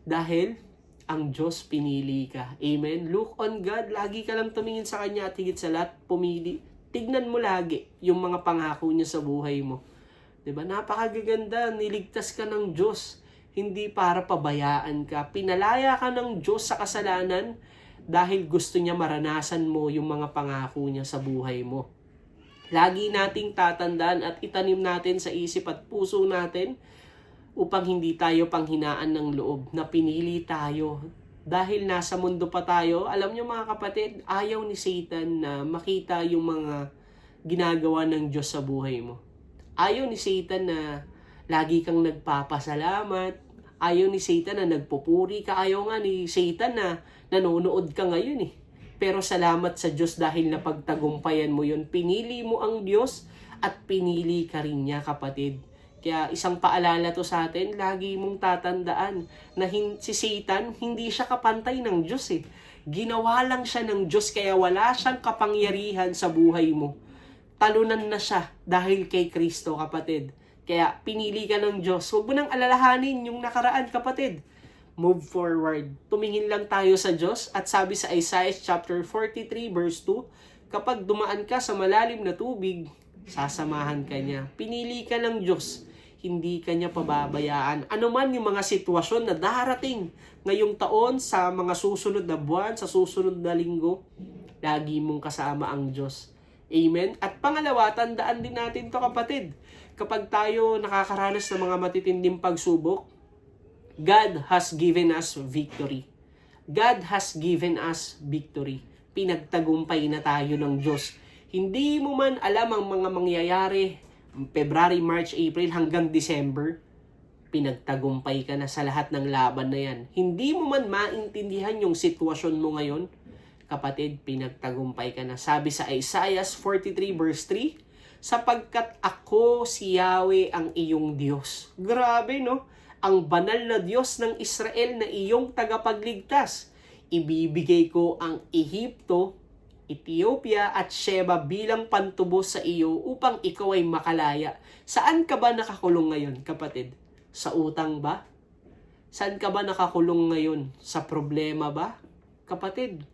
Dahil ang Diyos pinili ka. Amen? Look on God. Lagi ka lang tumingin sa Kanya at higit sa lahat, pumili. Tignan mo lagi yung mga pangako niya sa buhay mo. Diba? Napakagaganda. Niligtas ka ng Diyos. Hindi para pabayaan ka. Pinalaya ka ng Diyos sa kasalanan dahil gusto niya maranasan mo yung mga pangako niya sa buhay mo. Lagi nating tatandaan at itanim natin sa isip at puso natin upang hindi tayo panghinaan ng loob na pinili tayo. Dahil nasa mundo pa tayo, alam nyo mga kapatid, ayaw ni Satan na makita yung mga ginagawa ng Diyos sa buhay mo. Ayaw ni Satan na lagi kang nagpapasalamat. Ayaw ni Satan na nagpupuri ka. Ayaw nga ni Satan na nanonood ka ngayon eh. Pero salamat sa Diyos dahil napagtagumpayan mo yun. Pinili mo ang Diyos at pinili ka rin niya, kapatid. Kaya isang paalala to sa atin, lagi mong tatandaan na si Satan, hindi siya kapantay ng Diyos eh. Ginawa lang siya ng Diyos kaya wala siyang kapangyarihan sa buhay mo. Talunan na siya dahil kay Kristo, kapatid. Kaya pinili ka ng Diyos. Huwag mo nang alalahanin yung nakaraan, kapatid. Move forward. Tumingin lang tayo sa Diyos at sabi sa Isaiah chapter 43 verse 2, kapag dumaan ka sa malalim na tubig, sasamahan ka niya. Pinili ka ng Diyos. Hindi ka niya pababayaan. Ano man yung mga sitwasyon na darating ngayong taon, sa mga susunod na buwan, sa susunod na linggo, lagi mong kasama ang Diyos. Amen? At pangalawa, tandaan din natin to, kapatid. Kapag tayo nakakaranas ng mga matitinding pagsubok, God has given us victory. God has given us victory. Pinagtagumpay na tayo ng Diyos. Hindi mo man alam ang mga mangyayari February, March, April hanggang December, pinagtagumpay ka na sa lahat ng laban na yan. Hindi mo man maintindihan yung sitwasyon mo ngayon, kapatid, pinagtagumpay ka na. Sabi sa Isaiah 43 verse 3, sapagkat ako si Yahweh ang iyong Diyos. Grabe, no? Ang banal na Diyos ng Israel na iyong tagapagligtas. Ibibigay ko ang Ehipto, Ethiopia at Sheba bilang pantubos sa iyo upang ikaw ay makalaya. Saan ka ba nakakulong ngayon, kapatid? Sa utang ba? Saan ka ba nakakulong ngayon? Sa problema ba? Kapatid,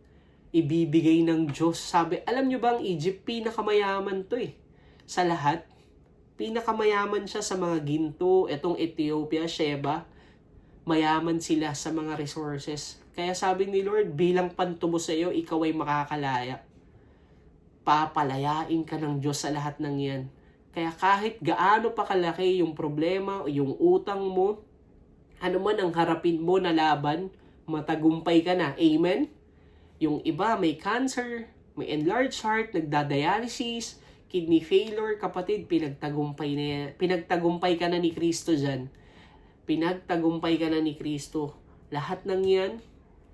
ibibigay ng Diyos. Sabi, alam nyo ba ang Egypt, pinakamayaman to eh. Sa lahat, pinakamayaman siya sa mga ginto. Etong Ethiopia, Sheba, mayaman sila sa mga resources. Kaya sabi ni Lord, bilang pantubos sa iyo, ikaw ay makakalaya. Papalayain ka ng Diyos sa lahat ng yan. Kaya kahit gaano pa kalaki yung problema o yung utang mo, ano man ang harapin mo na laban, matagumpay ka na. Amen? Yung iba may cancer, may enlarged heart, nagdadialysis, kidney failure, kapatid, pinagtagumpay ka na ni Kristo dyan. Pinagtagumpay ka na ni Kristo. Lahat ng yan,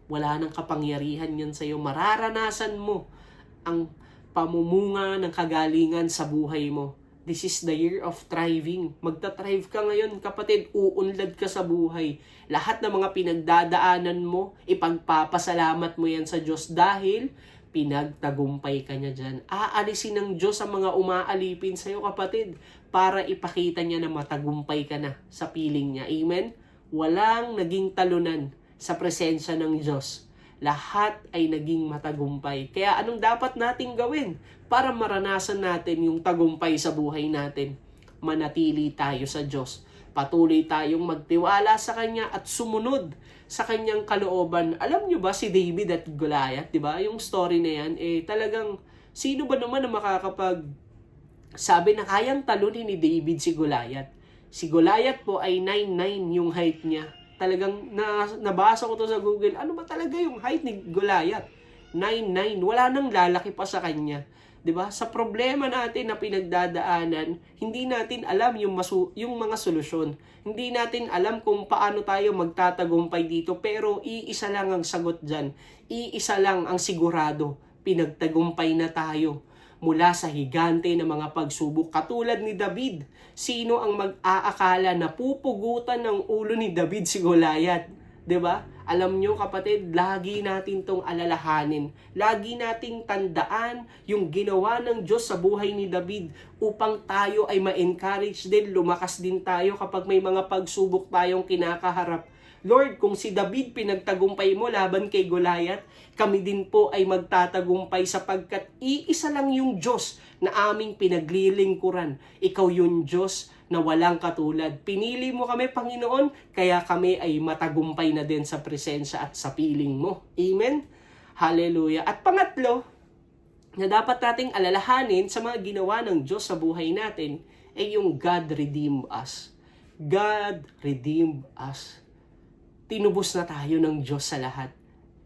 wala nang kapangyarihan yan sa'yo. Mararanasan mo ang pamumunga ng kagalingan sa buhay mo. This is the year of thriving. Magta-thrive ka ngayon, kapatid. Uunlad ka sa buhay. Lahat ng mga pinagdadaanan mo, ipagpapasalamat mo yan sa Diyos dahil pinagtagumpay ka niya dyan. Aalisin ng Diyos ang mga umaalipin sa'yo, kapatid, para ipakita niya na matagumpay ka na sa piling niya. Amen? Walang naging talunan sa presensya ng Diyos. Lahat ay naging matagumpay. Kaya anong dapat nating gawin para maranasan natin yung tagumpay sa buhay natin? Manatili tayo sa Diyos. Patuloy tayong magtiwala sa Kanya at sumunod sa Kanyang kalooban. Alam nyo ba si David at Goliath, di ba? Yung story na yan, talagang sino ba naman na makakapag sabi na kayang talunin ni David si Goliath? Si Goliath po ay 9'9" yung height niya. Talagang nabasa ko to sa Google. Ano ba talaga yung height ni Goliath? 9'9". Wala nang lalaki pa sa kanya. 'Di ba? Sa problema natin na pinagdadaanan, hindi natin alam yung mga solusyon. Hindi natin alam kung paano tayo magtatagumpay dito, pero iisa lang ang sagot diyan. Iisa lang ang sigurado. Pinagtagumpay na tayo mula sa higante ng mga pagsubok. Katulad ni David, sino ang mag-aakala na pupugutan ng ulo ni David si Goliath? 'Di ba? Alam nyo, kapatid, lagi natin tong alalahanin. Lagi nating tandaan yung ginawa ng Diyos sa buhay ni David upang tayo ay ma-encourage din, lumakas din tayo kapag may mga pagsubok tayong kinakaharap. Lord, kung si David pinagtagumpay mo laban kay Goliath, kami din po ay magtatagumpay sapagkat iisa lang yung Diyos na aming pinaglilingkuran. Ikaw yung Diyos na walang katulad. Pinili mo kami, Panginoon, kaya kami ay matagumpay na din sa presensya at sa piling mo. Amen? Hallelujah. At pangatlo, na dapat nating alalahanin sa mga ginawa ng Diyos sa buhay natin ay yung God redeemed us. God redeemed us. Tinubos na tayo ng Diyos sa lahat.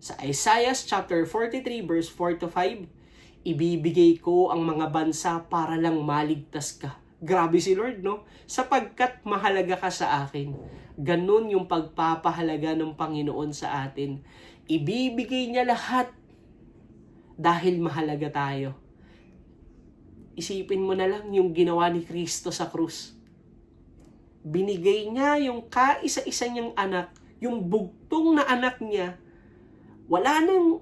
Sa Isaiah chapter 43 verse 4 to 5, ibibigay ko ang mga bansa para lang maligtas ka. Grabe si Lord, no? Sapagkat mahalaga ka sa akin. Ganun yung pagpapahalaga ng Panginoon sa atin. Ibibigay niya lahat dahil mahalaga tayo. Isipin mo na lang yung ginawa ni Kristo sa krus. Binigay niya yung kaisa-isa niyang anak, yung bugtong na anak niya.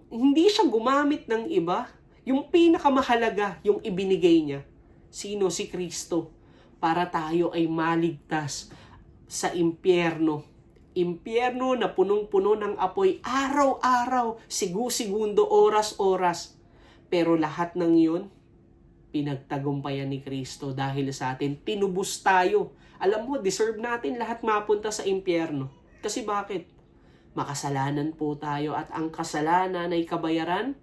Hindi siya gumamit ng iba. Yung pinakamahalaga, yung ibinigay niya. Sino? Si Kristo. Para tayo ay maligtas sa impyerno. Impyerno na punong-puno ng apoy araw-araw, segundo, oras-oras. Pero lahat ng yun, pinagtagumpayan ni Kristo dahil sa atin. Tinubos tayo. Alam mo, deserve natin lahat mapunta sa impyerno. Kasi bakit? Makasalanan po tayo at ang kasalanan ay kabayaran,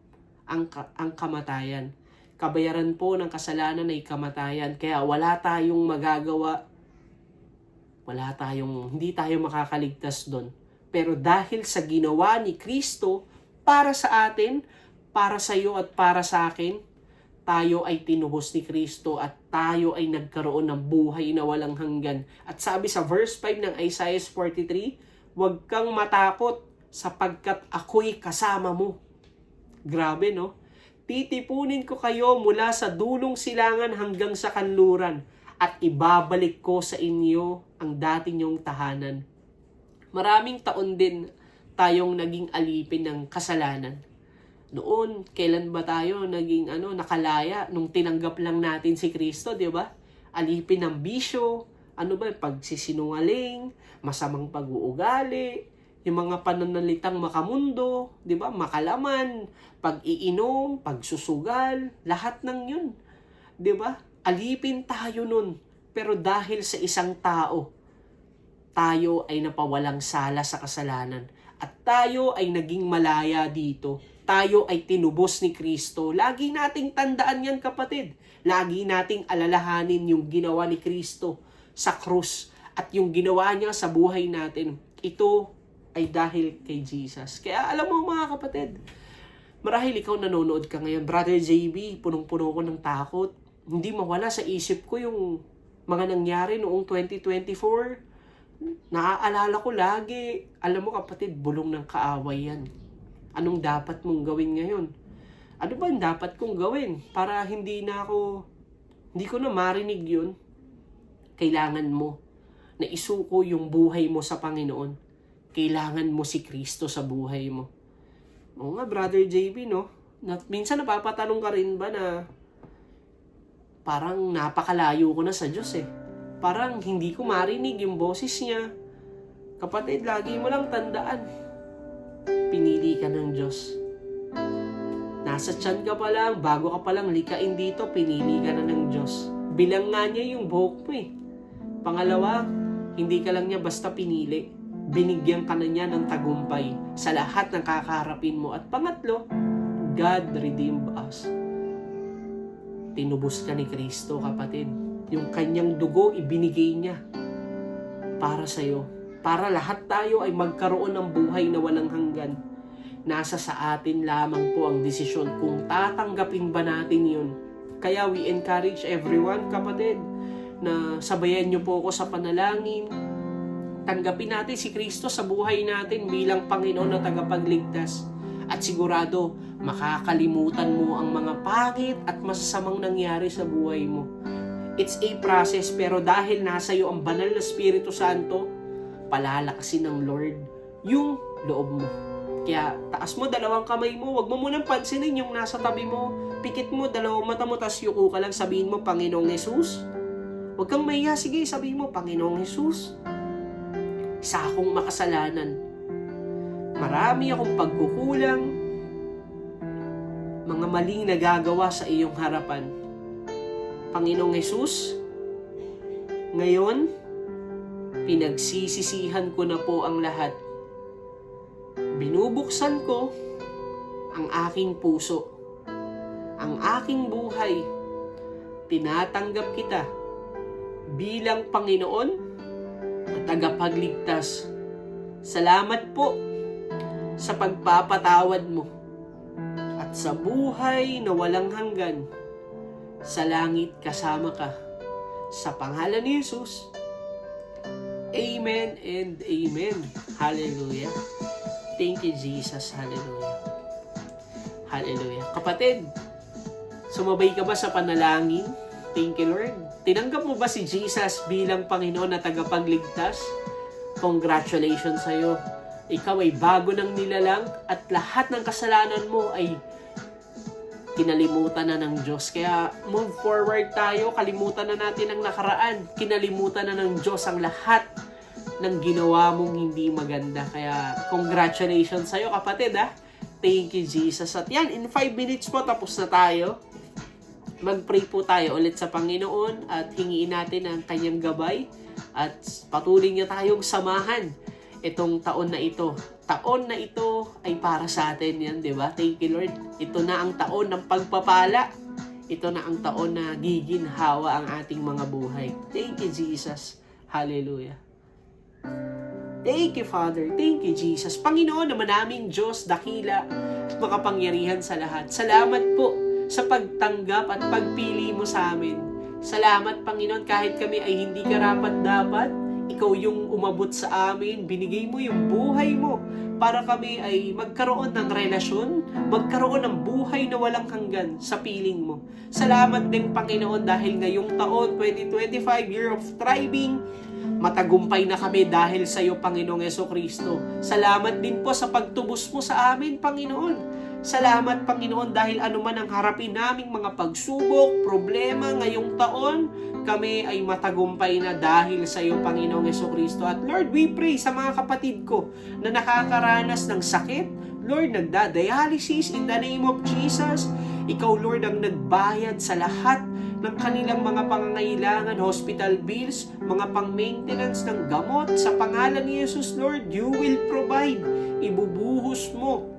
ang kamatayan. Kabayaran po ng kasalanan ay kamatayan. Kaya wala tayong magagawa. Hindi tayo makakaligtas doon. Pero dahil sa ginawa ni Kristo para sa atin, para sa iyo at para sa akin, tayo ay tinubos ni Kristo at tayo ay nagkaroon ng buhay na walang hanggan. At sabi sa verse 5 ng Isaiah 43, huwag kang matakot sapagkat ako'y kasama mo. Grabe, no? Titipunin ko kayo mula sa dulong silangan hanggang sa kanluran at ibabalik ko sa inyo ang dati niyong tahanan. Maraming taon din tayong naging alipin ng kasalanan. Noon, kailan ba tayo naging nakalaya nung tinanggap lang natin si Kristo, 'di ba? Alipin ng bisyo, pagsisinungaling, masamang pag-uugali, yung mga pananalitang makamundo, 'di ba? Makalaman, pag-iinom, pagsusugal, lahat ng 'yun. 'Di ba? Alipin tayo nun. Pero dahil sa isang tao, tayo ay napawalang sala sa kasalanan. At tayo ay naging malaya dito. Tayo ay tinubos ni Kristo. Lagi nating tandaan yan, kapatid. Lagi nating alalahanin yung ginawa ni Kristo sa krus at yung ginawa niya sa buhay natin. Ito ay dahil kay Jesus. Kaya alam mo mga kapatid, marahil ikaw nanonood ka ngayon, Brother JB, punong-puno ko ng takot. Hindi mawala sa isip ko yung mga nangyari noong 2024. Naaalala ko lagi. Alam mo kapatid, bulong ng kaaway yan. Anong dapat mong gawin ngayon? Ano ba ang dapat kong gawin para hindi ko na marinig yun? Kailangan mo na isuko yung buhay mo sa Panginoon. Kailangan mo si Kristo sa buhay mo. Oo nga, Brother JB, no? Minsan napapatanong ka rin ba na parang napakalayo ko na sa Diyos eh. Parang hindi ko marinig yung boses niya. Kapatid, lagi mo lang tandaan. Pinili ka ng Diyos. Nasa tiyan ka pa lang, bago ka pa lang likain dito, pinili ka na ng Diyos. Bilang nga niya yung buhok mo eh. Pangalawa, hindi ka lang niya basta pinili. Binigyan ka na niya ng tagumpay sa lahat ng kakaharapin mo. At pangatlo, God redeemed us. Tinubos ka ni Kristo, kapatid. Yung kanyang dugo, ibinigay niya para sa'yo. Para lahat tayo ay magkaroon ng buhay na walang hanggan. Nasa sa atin lamang po ang desisyon kung tatanggapin ba natin yun. Kaya we encourage everyone, kapatid, na sabayan niyo po ako sa panalangin. Tanggapin natin si Kristo sa buhay natin bilang Panginoon na tagapagligtas. At sigurado, makakalimutan mo ang mga pangit at masasamang nangyari sa buhay mo. It's a process, pero dahil nasa iyo ang banal na Espiritu Santo, palalakasin ng Lord yung loob mo. Kaya taas mo dalawang kamay mo, wag mo munang pansinin yung nasa tabi mo. Pikit mo dalawang mata mo, tas yuko ka lang, sabihin mo, Panginoong Jesus. Wag kang mahiya, sige, sabihin mo, Panginoong Jesus. Isa akong makasalanan. Marami akong pagkukulang, mga maling nagagawa sa iyong harapan. Panginoong Hesus, ngayon, pinagsisisihan ko na po ang lahat. Binubuksan ko ang aking puso, ang aking buhay. Tinatanggap kita bilang Panginoon at tagapagligtas. Salamat po sa pagpapatawad mo at sa buhay na walang hanggan. Sa langit kasama ka. Sa pangalan ni Jesus. Amen and amen. Hallelujah. Thank you, Jesus. Hallelujah. Hallelujah. Kapatid, sumabay ka ba sa panalangin? Thank you, Lord. Tinanggap mo ba si Jesus bilang Panginoon na tagapagligtas? Congratulations sa'yo. Ikaw ay bago ng nilalang at lahat ng kasalanan mo ay kinalimutan na ng Diyos. Kaya move forward tayo, kalimutan na natin ang nakaraan. Kinalimutan na ng Diyos ang lahat ng ginawa mong hindi maganda. Kaya congratulations sa'yo, kapatid, ha. Thank you, Jesus. At yan, in 5 minutes po, tapos na tayo. Mag-pray po tayo ulit sa Panginoon at hingiin natin ang kanyang gabay at patuloy niya tayong samahan itong taon na ito. Taon na ito ay para sa atin yan, di ba? Thank you, Lord. Ito na ang taon ng pagpapala. Ito na ang taon na giginhawa ang ating mga buhay. Thank you, Jesus. Hallelujah. Thank you, Father. Thank you, Jesus. Panginoon naman naming Diyos, dakila, makapangyarihan sa lahat. Salamat po sa pagtanggap at pagpili mo sa amin. Salamat, Panginoon, kahit kami ay hindi karapat-dapat, ikaw yung umabot sa amin, binigay mo yung buhay mo para kami ay magkaroon ng relasyon, magkaroon ng buhay na walang hanggan sa piling mo. Salamat din, Panginoon, dahil ngayong taon, 2025, Year of Thriving, matagumpay na kami dahil sa iyo, Panginoong Jesucristo. Salamat din po sa pagtubos mo sa amin, Panginoon. Salamat, Panginoon, dahil anuman ang harapin naming mga pagsubok, problema ngayong taon, kami ay matagumpay na dahil sa iyo, Panginoong Jesucristo. At Lord, we pray sa mga kapatid ko na nakakaranas ng sakit, Lord, nagda-dialysis in the name of Jesus. Ikaw, Lord, ang nagbayad sa lahat ng kanilang mga pangangailangan, hospital bills, mga pang-maintenance ng gamot. Sa pangalan ni Jesus, Lord, you will provide. Ibubuhos mo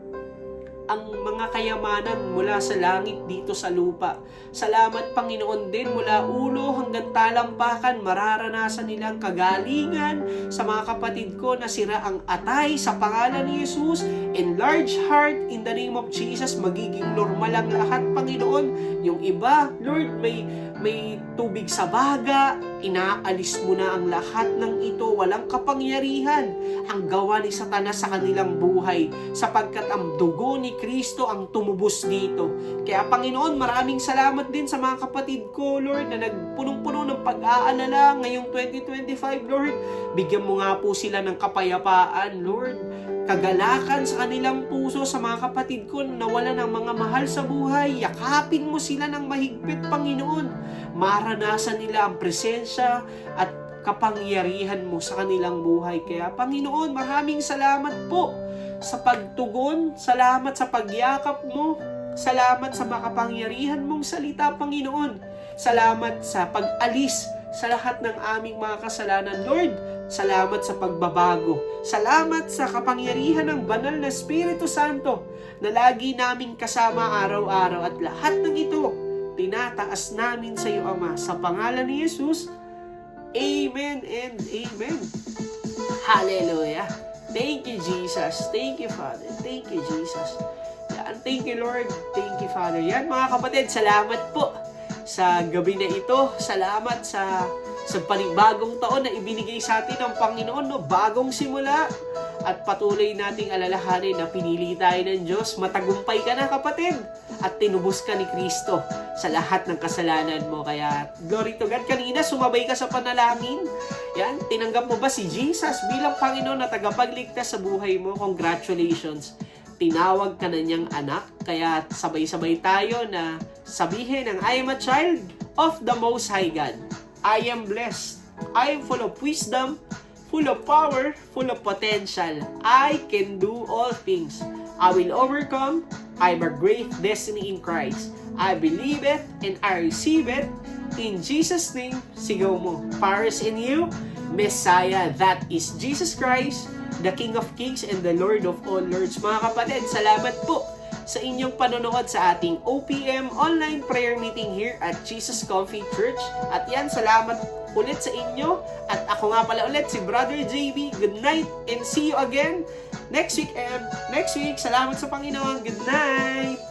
ang mga kayamanan mula sa langit dito sa lupa. Salamat, Panginoon, din mula ulo hanggang talampakan, mararanasan nilang kagalingan sa mga kapatid ko na sira ang atay sa pangalan ni Jesus. Enlarge heart in the name of Jesus. Magiging normal ang lahat, Panginoon. Yung iba, Lord, may tubig sa baga, inaalis mo na ang lahat ng ito. Walang kapangyarihan ang gawa ni Satanas sa kanilang buhay sapagkat ang dugo ni Kristo ang tumubos dito. Kaya, Panginoon, maraming salamat din sa mga kapatid ko, Lord, na nagpunong-puno ng pag-aalala ngayong 2025, Lord. Bigyan mo nga po sila ng kapayapaan, Lord. Kagalakan sa kanilang puso sa mga kapatid ko na wala ng mga mahal sa buhay. Yakapin mo sila ng mahigpit, Panginoon. Maranasan nila ang presensya at kapangyarihan mo sa kanilang buhay. Kaya, Panginoon, maraming salamat po sa pagtugon. Salamat sa pagyakap mo. Salamat sa makapangyarihan mong salita, Panginoon. Salamat sa pag-alis sa lahat ng aming mga kasalanan, Lord. Salamat sa pagbabago. Salamat sa kapangyarihan ng banal na Espiritu Santo na lagi naming kasama araw-araw. At lahat ng ito, tinataas namin sa iyo, Ama. Sa pangalan ni Jesus, Amen and Amen. Hallelujah. Thank you, Jesus. Thank you, Father. Thank you, Jesus. Yan. Thank you, Lord. Thank you, Father. Yan, mga kapatid, salamat po sa gabi na ito. Salamat sa panibagong taon na ibinigay sa atin ng Panginoon, no? Bagong simula. At patuloy nating alalahanin na pinili tayo ng Diyos. Matagumpay ka na, kapatid. At tinubos ka ni Kristo sa lahat ng kasalanan mo. Kaya, glory to God. Kanina, sumabay ka sa panalangin. Yan, tinanggap mo ba si Jesus bilang Panginoon na tagapagligtas sa buhay mo? Congratulations. Tinawag ka na niyang anak. Kaya sabay-sabay tayo na sabihin ng I am a child of the Most High God. I am blessed. I am full of wisdom, full of power, full of potential. I can do all things. I will overcome. I have a great destiny in Christ. I believe it and I receive it. In Jesus' name, sigaw mo. Powers in you, Messiah, that is Jesus Christ, the King of Kings and the Lord of all Lords. Mga kapatid, salamat po sa inyong panonood sa ating OPM online prayer meeting here at Jesus Coffee Church. At yan, salamat ulit sa inyo. At ako nga pala ulit, si Brother JB. Good night and see you again next week. Salamat sa Panginoon. Good night!